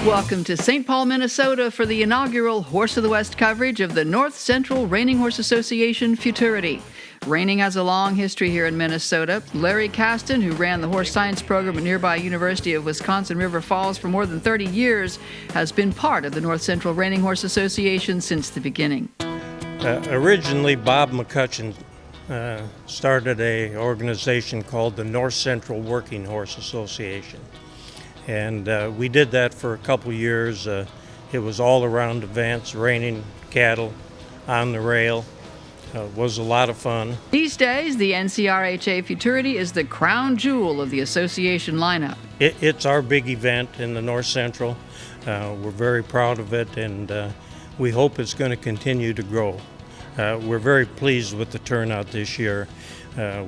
Welcome to St. Paul, Minnesota for the inaugural Horse of the West coverage of the North Central Reining Horse Association Futurity. Reining has a long history here in Minnesota. Larry Caston, who ran the horse science program at nearby University of Wisconsin River Falls for more than 30 years, has been part of the North Central Reining Horse Association since the beginning. Originally, Bob McCutcheon started an organization called the North Central Working Horse Association. And we did that for a couple years. It was all around events, reining cattle on the rail. Was a lot of fun. These days, the NCRHA Futurity is the crown jewel of the association lineup. It's our big event in the North Central. We're very proud of it, and we hope it's going to continue to grow. We're very pleased with the turnout this year.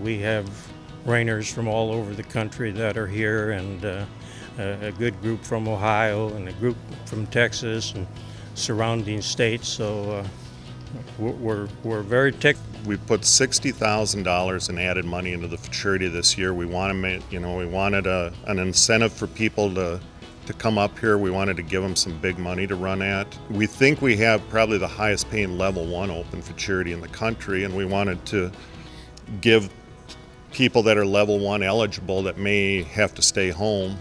We have reiners from all over the country that are here, and a good group from Ohio and a group from Texas and surrounding states. So we're very ticked. We put $60,000 in added money into the Futurity this year. We want to make, we wanted an incentive for people to come up here. We wanted to give them some big money to run at. We think we have probably the highest paying level 1 open Futurity in the country, and we wanted to give people that are level 1 eligible that may have to stay home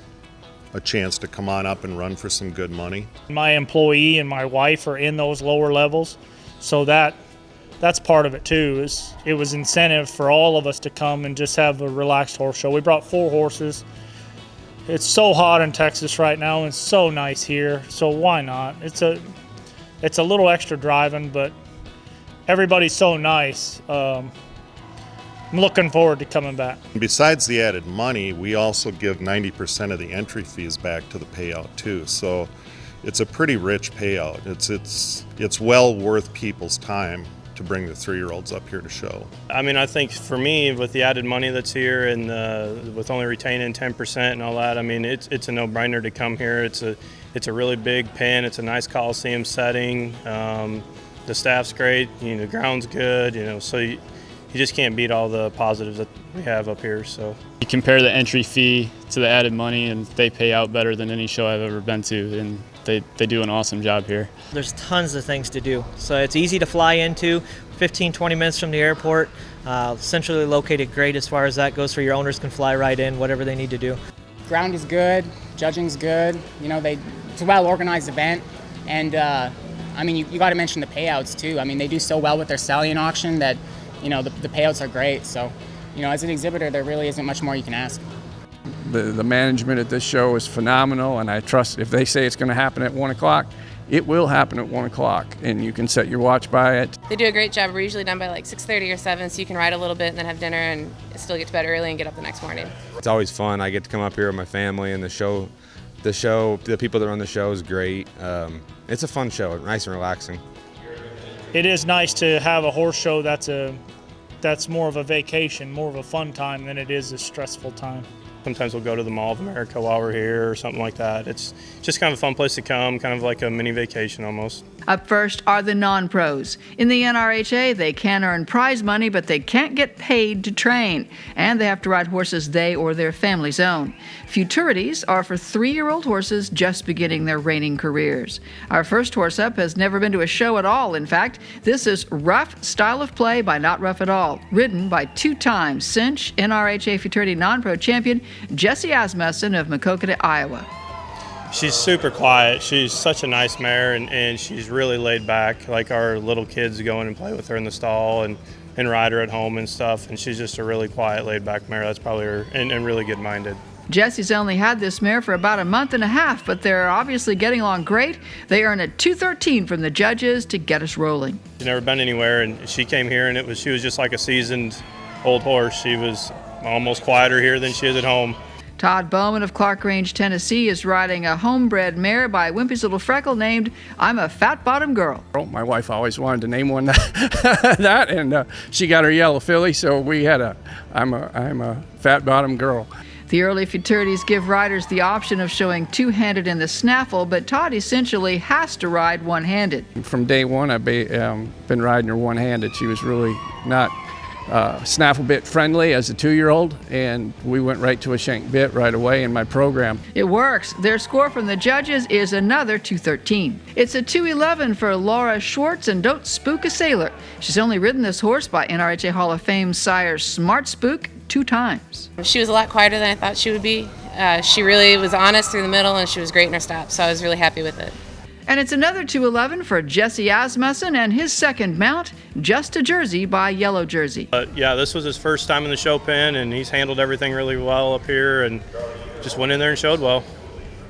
a chance to come on up and run for some good money. My employee and my wife are in those lower levels, so that's part of it too. It was incentive for all of us to come and just have a relaxed horse show. We brought 4 horses. It's so hot in Texas right now and it's so nice here, so why not? It's a little extra driving, but everybody's so nice. I'm looking forward to coming back. Besides the added money, we also give 90% of the entry fees back to the payout too. So it's a pretty rich payout. It's well worth people's time to bring the 3-year-olds up here to show. I mean, I think for me, with the added money that's here and with only retaining 10% and all that, I mean, it's a no-brainer to come here. It's a really big pen. It's a nice Coliseum setting. The staff's great. The ground's good. So you just can't beat all the positives that we have up here. So you compare the entry fee to the added money, and they pay out better than any show I've ever been to, and they do an awesome job here. There's tons of things to do, so it's easy to fly into, 15-20 minutes from the airport, centrally located, great as far as that goes, for your owners can fly right in, whatever they need to do. Ground is good, judging's good, it's a well-organized event, and I mean, you got to mention the payouts too. I mean, they do so well with their Stallion auction that the payouts are great. So, as an exhibitor, there really isn't much more you can ask. The management at this show is phenomenal, and I trust if they say it's going to happen at 1 o'clock, it will happen at 1 o'clock, and you can set your watch by it. They do a great job. We're usually done by like 6:30 or 7, so you can ride a little bit and then have dinner and still get to bed early and get up the next morning. It's always fun. I get to come up here with my family, and the people that run the show is great. It's a fun show, nice and relaxing. It is nice to have a horse show that's more of a vacation, more of a fun time than it is a stressful time. sometimes we'll go to the Mall of America while we're here or something like that. It's just kind of a fun place to come, kind of like a mini vacation almost. Up first are the non-pros. In the NRHA, they can earn prize money, but they can't get paid to train, and they have to ride horses they or their families own. Futurities are for 3-year-old horses just beginning their reining careers. Our first horse up has never been to a show at all. In fact, this is Rough Style of Play by Not Rough at All, ridden by 2-time Cinch NRHA Futurity non-pro champion Jessie Asmussen of Maquoketa, Iowa. She's super quiet. She's such a nice mare, and she's really laid back. Like our little kids go in and play with her in the stall and ride her at home and stuff. And she's just a really quiet, laid back mare. That's probably her, and really good-minded. Jessie's only had this mare for about a month and a half, but they're obviously getting along great. They earn a 213 from the judges to get us rolling. She's never been anywhere, and she came here, and she was just like a seasoned old horse. She was almost quieter here than she is at home. Todd Bowman of Clark Range, Tennessee, is riding a homebred mare by Wimpy's Little Freckle named I'm a Fat Bottom Girl. My wife always wanted to name one that, and she got her yellow filly, so we had I'm a Fat Bottom Girl. The early futurities give riders the option of showing two-handed in the snaffle, but Todd essentially has to ride one-handed. From day one, I've been riding her one-handed. She was really not snaffle bit friendly as a 2-year-old, and we went right to a shank bit right away in my program. It works. Their score from the judges is another 213. It's a 211 for Laura Schwartz, and don't spook a sailor. She's only ridden this horse by NRHA Hall of Fame sire Smart Spook 2 times. She was a lot quieter than I thought she would be. She really was honest through the middle, and she was great in her stops, so I was really happy with it. And it's another 211 for Jesse Asmussen and his second mount, Just a Jersey by Yellow Jersey. Yeah, this was his first time in the show pen, and he's handled everything really well up here and just went in there and showed well.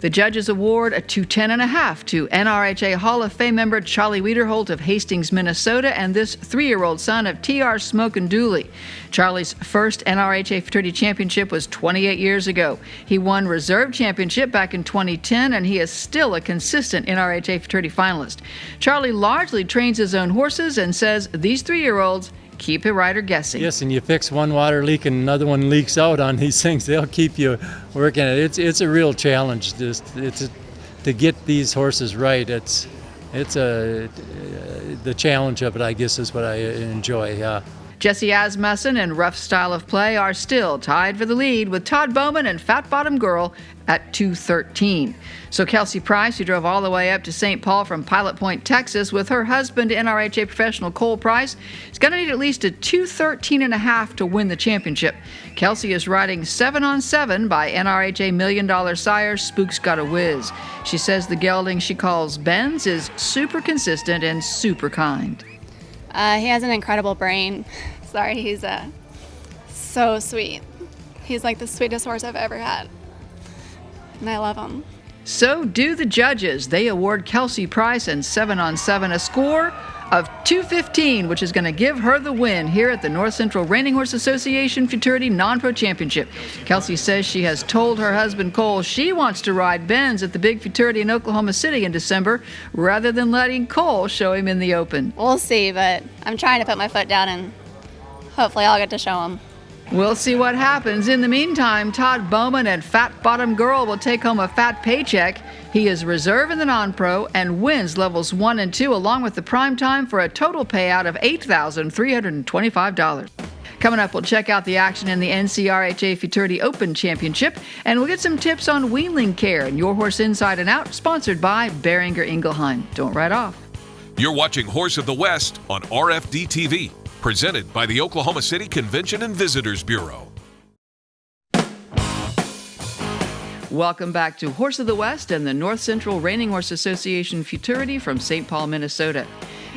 The judges award a 210.5 to NRHA Hall of Fame member Charlie Wiederholt of Hastings, Minnesota, and this 3-year-old son of T.R. Smokin' Dooley. Charlie's first NRHA Futurity Championship was 28 years ago. He won Reserve Championship back in 2010, and he is still a consistent NRHA Futurity finalist. Charlie largely trains his own horses and says these 3-year-olds keep a rider guessing. Yes, and you fix one water leak and another one leaks out on these things. They'll keep you working it. It's a real challenge. To get these horses right. The challenge of it, I guess, is what I enjoy. Yeah. Jesse Asmussen and Rough Style of Play are still tied for the lead with Todd Bowman and Fat Bottom Girl at 213. So Kelsey Price, who drove all the way up to St. Paul from Pilot Point, Texas, with her husband, NRHA professional Cole Price, is going to need at least a 213.5 to win the championship. Kelsey is riding 7 on 7 by NRHA $1 Million sire Spook's Got a Whiz. She says the gelding she calls Benz is super consistent and super kind. He has an incredible brain. Sorry, he's so sweet. He's like the sweetest horse I've ever had. And I love him. So do the judges. They award Kelsey Price and 7 on 7 a score of 215, which is going to give her the win here at the North Central Reining Horse Association Futurity Non-Pro Championship. Kelsey says she has told her husband Cole she wants to ride Benz at the big Futurity in Oklahoma City in December rather than letting Cole show him in the open. We'll see, but I'm trying to put my foot down and hopefully I'll get to show him. We'll see what happens. In the meantime, Todd Bowman and Fat Bottom Girl will take home a fat paycheck. He is reserve in the non-pro and wins levels 1 and 2 along with the prime time for a total payout of $8,325. Coming up, we'll check out the action in the NCRHA Futurity Open Championship, and we'll get some tips on weanling care and Your Horse Inside and Out, sponsored by Beringer Ingelheim. Don't write off. You're watching Horse of the West on RFD TV. Presented by the Oklahoma City Convention and Visitors Bureau. Welcome back to Horse of the West and the North Central Reining Horse Association Futurity from St. Paul, Minnesota.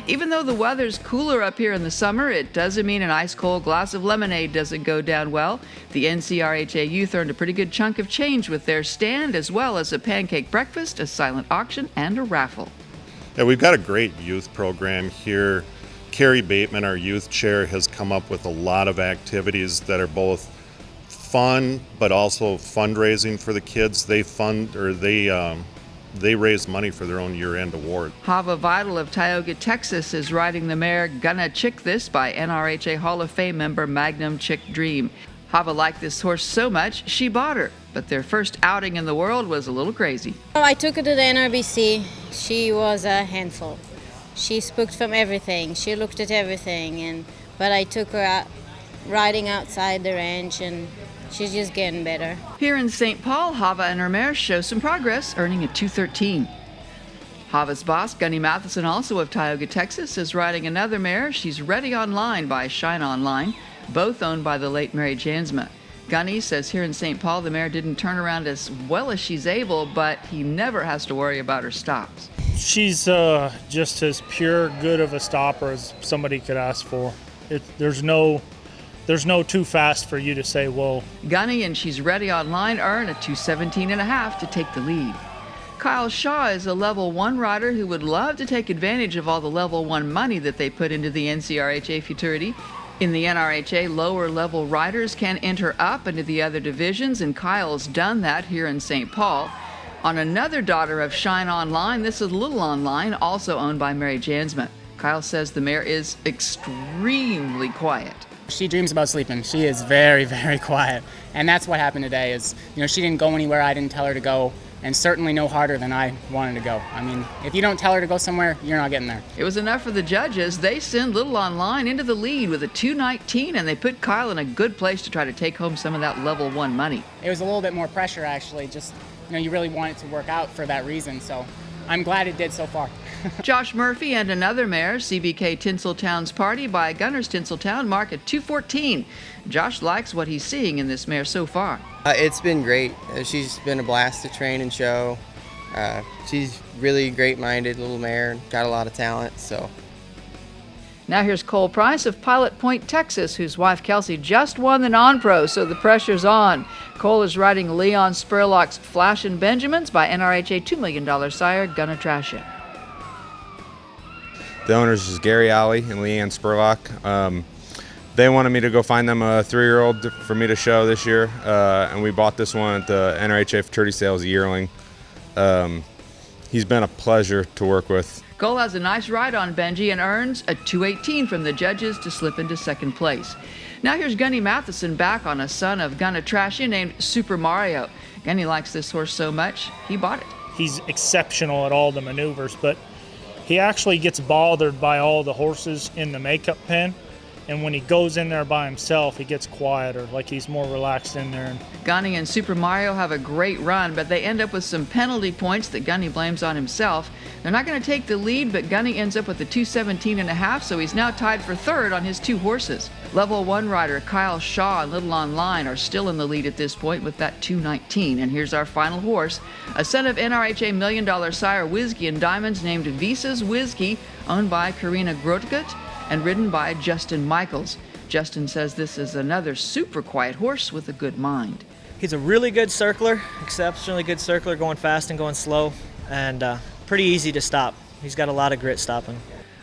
Even though the weather's cooler up here in the summer, it doesn't mean an ice-cold glass of lemonade doesn't go down well. The NCRHA youth earned a pretty good chunk of change with their stand, as well as a pancake breakfast, a silent auction, and a raffle. Yeah, we've got a great youth program here. Carrie Bateman, our youth chair, has come up with a lot of activities that are both fun but also fundraising for the kids. They raise money for their own year-end award. Hava Vital of Tioga, Texas is riding the mare Gonna Chick This by NRHA Hall of Fame member Magnum Chick Dream. Hava liked this horse so much, she bought her, but their first outing in the world was a little crazy. I took her to the NRBC. She was a handful. She spooked from everything. She looked at everything, but I took her out riding outside the ranch, and she's just getting better. Here in St. Paul, Hava and her mare show some progress, earning a 213. Hava's boss, Gunny Matheson, also of Tioga, Texas, is riding another mare. She's Ready Online by Shine Online, both owned by the late Mary Jansma. Gunny says here in St. Paul, the mare didn't turn around as well as she's able, but he never has to worry about her stops. She's just as pure good of a stopper as somebody could ask for. There's no too fast for you to say, whoa. Gunny and She's Ready Online earn a 217.5 to take the lead. Kyle Shaw is a level 1 rider who would love to take advantage of all the level 1 money that they put into the NCRHA Futurity. In the NRHA, lower level riders can enter up into the other divisions, and Kyle's done that here in St. Paul. On another daughter of Shine Online, this is Little Online, also owned by Mary Jansma. Kyle says the mare is extremely quiet. She dreams about sleeping. She is very, very quiet. And that's what happened today is, she didn't go anywhere I didn't tell her to go. and certainly no harder than I wanted to go. I mean, if you don't tell her to go somewhere, you're not getting there. It was enough for the judges. They send Little Online into the lead with a 2:19, and they put Kyle in a good place to try to take home some of that level 1 money. It was a little bit more pressure, actually. Just, you really want it to work out for that reason, so I'm glad it did so far. Josh Murphy and another mare, CBK Tinseltown's Party by Gunners Tinseltown, mark at 2:14. Josh likes what he's seeing in this mare so far. It's been great. She's been a blast to train and show. She's really great-minded little mare, got a lot of talent, so. Now here's Cole Price of Pilot Point, Texas, whose wife Kelsey just won the non-pro, so the pressure's on. Cole is riding Leon Spurlock's Flashin' Benjamins by NRHA $2 million sire Gonna Trash It. The owners is Gary Alley and Leanne Spurlock. They wanted me to go find them a 3-year-old for me to show this year, and we bought this one at the NRHA Futurity Sales yearling. He's been a pleasure to work with. Cole has a nice ride on Benji and earns a 2:18 from the judges to slip into second place. Now here's Gunny Matheson back on a son of Gonna Trash It named Super Mario. Gunny likes this horse so much, he bought it. He's exceptional at all the maneuvers, but he actually gets bothered by all the horses in the makeup pen. And when he goes in there by himself, he gets quieter, like he's more relaxed in there. Gunny and Super Mario have a great run, but they end up with some penalty points that Gunny blames on himself. They're not going to take the lead, but Gunny ends up with a 2:17.5, so he's now tied for third on his 2 horses. Level 1 rider Kyle Shaw and Little Online are still in the lead at this point with that 2:19. And here's our final horse, a son of NRHA $1 million sire Whiskey and Diamonds named Visa's Whiskey, owned by Karina Grotkut and ridden by Justin Michaels. Justin says this is another super quiet horse with a good mind. He's a really good circler, exceptionally good circler, going fast and going slow, and pretty easy to stop. He's got a lot of grit stopping.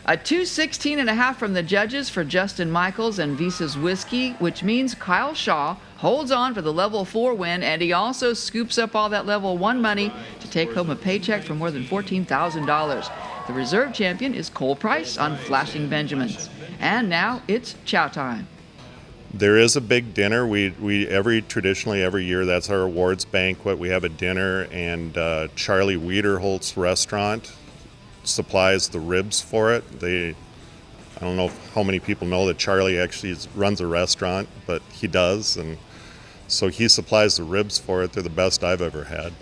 A 2:16.5 from the judges for Justin Michaels and Visa's Whiskey, which means Kyle Shaw holds on for the level 4 win, and he also scoops up all that level 1 money to take home a paycheck for more than $14,000. The reserve champion is Cole Price on Flashing Benjamins. And now it's chow time. There is a big dinner. Traditionally every year, that's our awards banquet. We have a dinner, and Charlie Wiederholt's restaurant supplies the ribs for it. I don't know how many people know that Charlie actually runs a restaurant, but he does, and so he supplies the ribs for it. They're the best I've ever had.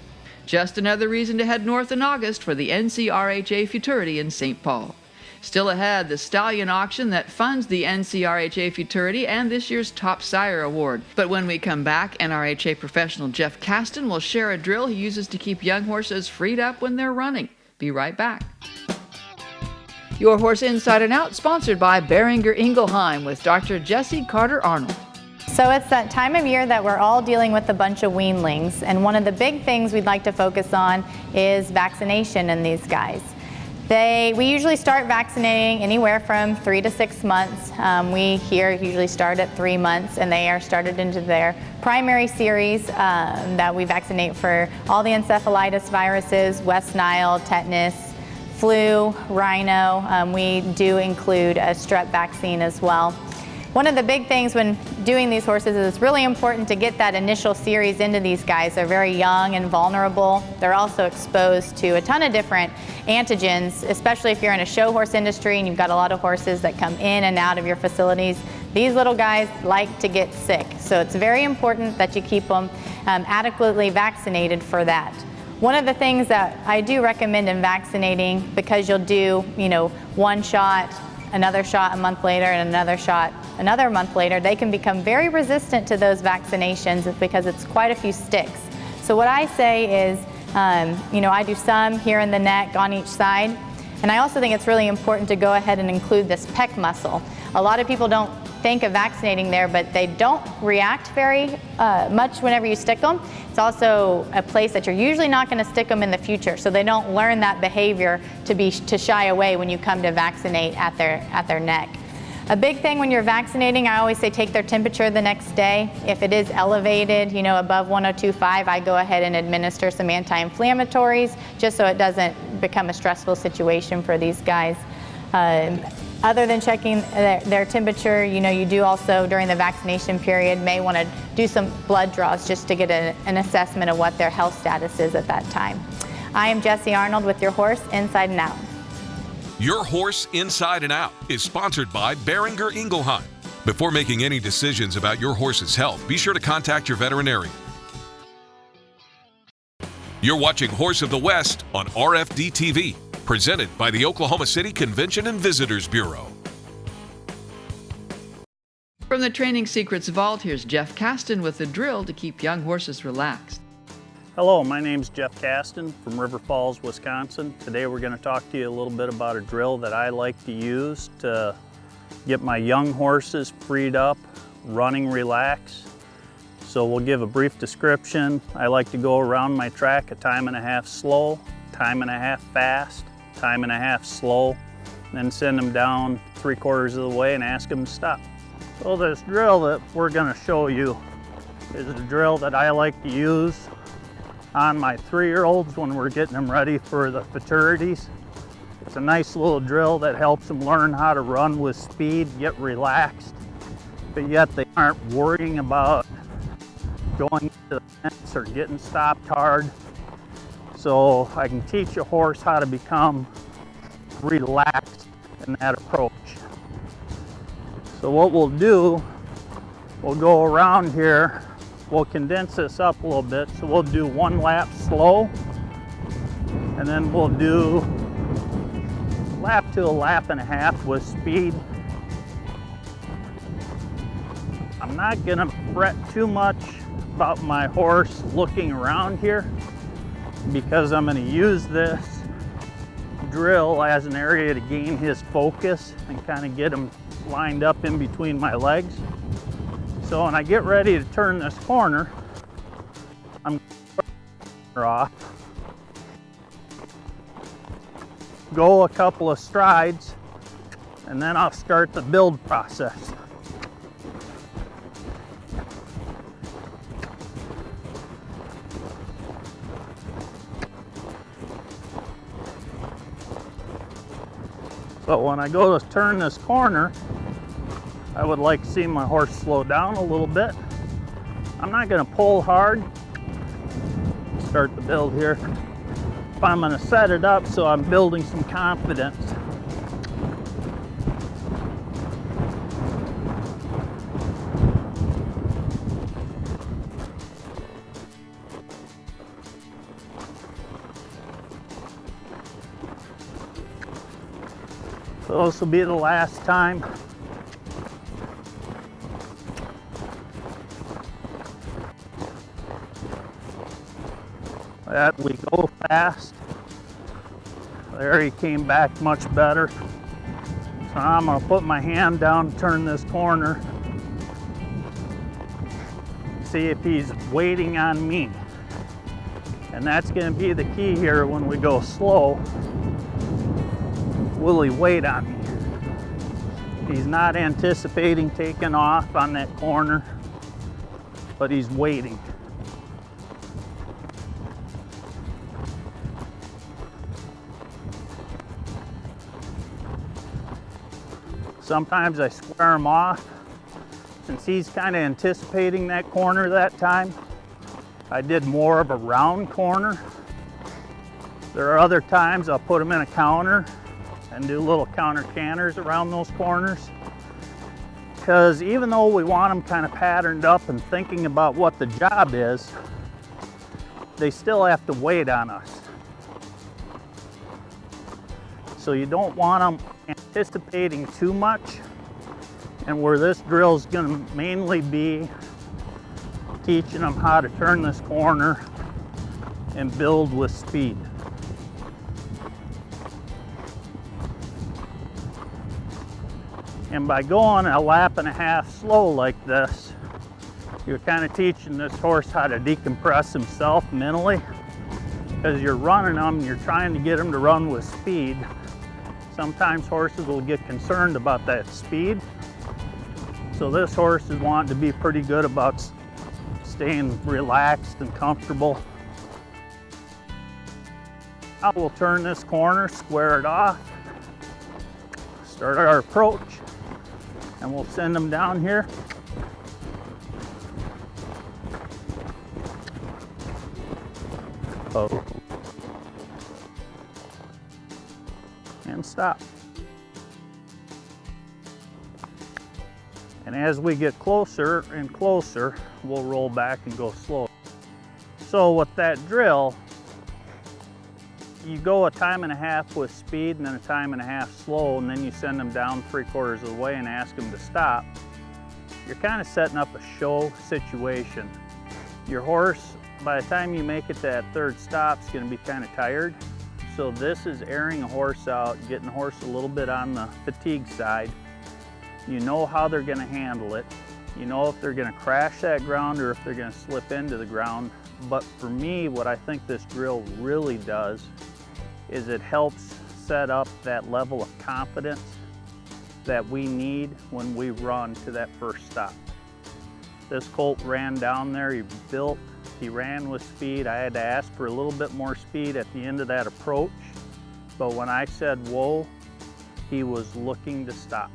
Just another reason to head north in August for the NCRHA Futurity in St. Paul. Still ahead, the Stallion auction that funds the NCRHA Futurity and this year's Top Sire Award. But when we come back, NRHA professional Jeff Caston will share a drill he uses to keep young horses freed up when they're running. Be right back. Your Horse Inside and Out, sponsored by Beringer Ingelheim with Dr. Jesse Carter Arnold. So it's that time of year that we're all dealing with a bunch of weanlings, and one of the big things we'd like to focus on is vaccination in these guys. We usually start vaccinating anywhere from 3 to 6 months. We here usually start at 3 months, and they are started into their primary series that we vaccinate for all the encephalitis viruses, West Nile, tetanus, flu, rhino. We do include a strep vaccine as well. One of the big things when doing these horses is it's really important to get that initial series into these guys. They're very young and vulnerable. They're also exposed to a ton of different antigens, especially if you're in a show horse industry and you've got a lot of horses that come in and out of your facilities. These little guys like to get sick, so it's very important that you keep them adequately vaccinated for that. One of the things that I do recommend in vaccinating, because you'll do, one shot, another shot a month later, and another shot another month later, they can become very resistant to those vaccinations because it's quite a few sticks. So what I say is, I do some here in the neck on each side, and I also think it's really important to go ahead and include this pec muscle. A lot of people don't think of vaccinating there, but they don't react very much whenever you stick them. It's also a place that you're usually not going to stick them in the future, so they don't learn that behavior to shy away when you come to vaccinate at their neck. A big thing when you're vaccinating, I always say take their temperature the next day. If it is elevated, above 102.5, I go ahead and administer some anti-inflammatories just so it doesn't become a stressful situation for these guys. Other than checking their temperature, you do also during the vaccination period may want to do some blood draws just to get an assessment of what their health status is at that time. I am Jessie Arnold with your horse Inside and Out. Your Horse Inside and Out is sponsored by Behringer Ingelheim. Before making any decisions about your horse's health, be sure to contact your veterinarian. You're watching Horse of the West on RFD TV, presented by the Oklahoma City Convention and Visitors Bureau. From the Training Secrets Vault, here's Jeff Caston with the drill to keep young horses relaxed. Hello, my name's Jeff Caston from River Falls, Wisconsin. Today we're going to talk to you a little bit about a drill that I like to use to get my young horses freed up, running relaxed. So we'll give a brief description. I like to go around my track a time and a half slow, time and a half fast, time and a half slow, then send them down 3/4 of the way and ask them to stop. So this drill that we're going to show you is a drill that I like to use on my 3-year-olds when we're getting them ready for the futurities. It's a nice little drill that helps them learn how to run with speed, get relaxed, but yet they aren't worrying about going to the fence or getting stopped hard. So I can teach a horse how to become relaxed in that approach. So what we'll do, we'll go around here, we'll condense this up a little bit. So we'll do 1 lap slow, and then we'll do lap to a lap and a half with speed. I'm not gonna fret too much about my horse looking around here, because I'm going to use this drill as an area to gain his focus and kind of get him lined up in between my legs. So when I get ready to turn this corner, I'm going to turn off, go a couple of strides, and then I'll start the build process. But when I go to turn this corner, I would like to see my horse slow down a little bit. I'm not going to pull hard. Start the build here. But I'm going to set it up so I'm building some confidence. So this will be the last time. That we go fast. There, he came back much better. So I'm going to put my hand down, turn this corner, see if he's waiting on me. And that's going to be the key here when we go slow. Will he wait on me? He's not anticipating taking off on that corner, but he's waiting. Sometimes I square him off. Since he's kind of anticipating that corner that time, I did more of a round corner. There are other times I'll put him in a counter and do little counter canters around those corners. Because even though we want them kind of patterned up and thinking about what the job is, they still have to wait on us. So you don't want them anticipating too much. And where this drill is going to mainly be teaching them how to turn this corner and build with speed. And by going a lap and a half slow like this, you're kind of teaching this horse how to decompress himself mentally. Because you're running them, you're trying to get him to run with speed. Sometimes horses will get concerned about that speed. So this horse is wanting to be pretty good about staying relaxed and comfortable. Now we'll turn this corner, square it off, start our approach, and we'll send them down here. Oh. And stop. And as we get closer and closer, we'll roll back and go slow. So with that drill, you go a time and a half with speed and then a time and a half slow, and then you send them down 3/4 of the way and ask them to stop. You're kind of setting up a show situation. Your horse, by the time you make it to that third stop, is going to be kind of tired. So this is airing a horse out, getting the horse a little bit on the fatigue side. You know how they're going to handle it. You know if they're going to crash that ground or if they're going to slip into the ground. But for me, what I think this drill really does is it helps set up that level of confidence that we need when we run to that first stop. This colt ran down there, he ran with speed. I had to ask for a little bit more speed at the end of that approach, but when I said whoa, he was looking to stop.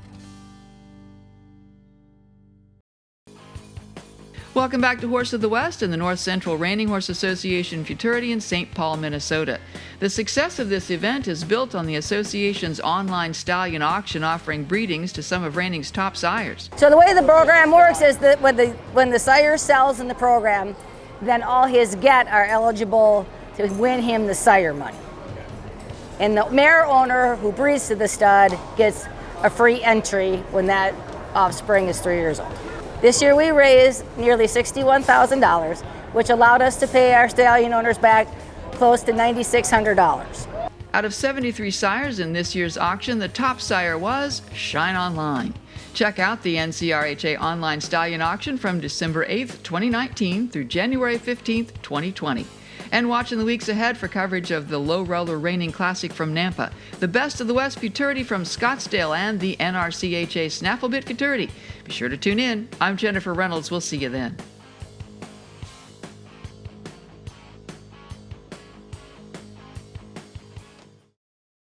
Welcome back to Horse of the West and the North Central Reining Horse Association Futurity in St. Paul, Minnesota. The success of this event is built on the association's online stallion auction offering breedings to some of Reining's top sires. So the way the program works is that when the sire sells in the program, then all his get are eligible to win him the sire money. And the mare owner who breeds to the stud gets a free entry when that offspring is 3 years old. This year we raised nearly $61,000, which allowed us to pay our stallion owners back close to $9,600. Out of 73 sires in this year's auction, the top sire was Shine Online. Check out the NCRHA online stallion auction from December 8th, 2019 through January 15th, 2020. And watch in the weeks ahead for coverage of the Low Roller Reining Classic from Nampa, the Best of the West Futurity from Scottsdale, and the NRCHA Snaffle Bit Futurity. Be sure to tune in. I'm Jennifer Reynolds. We'll see you then.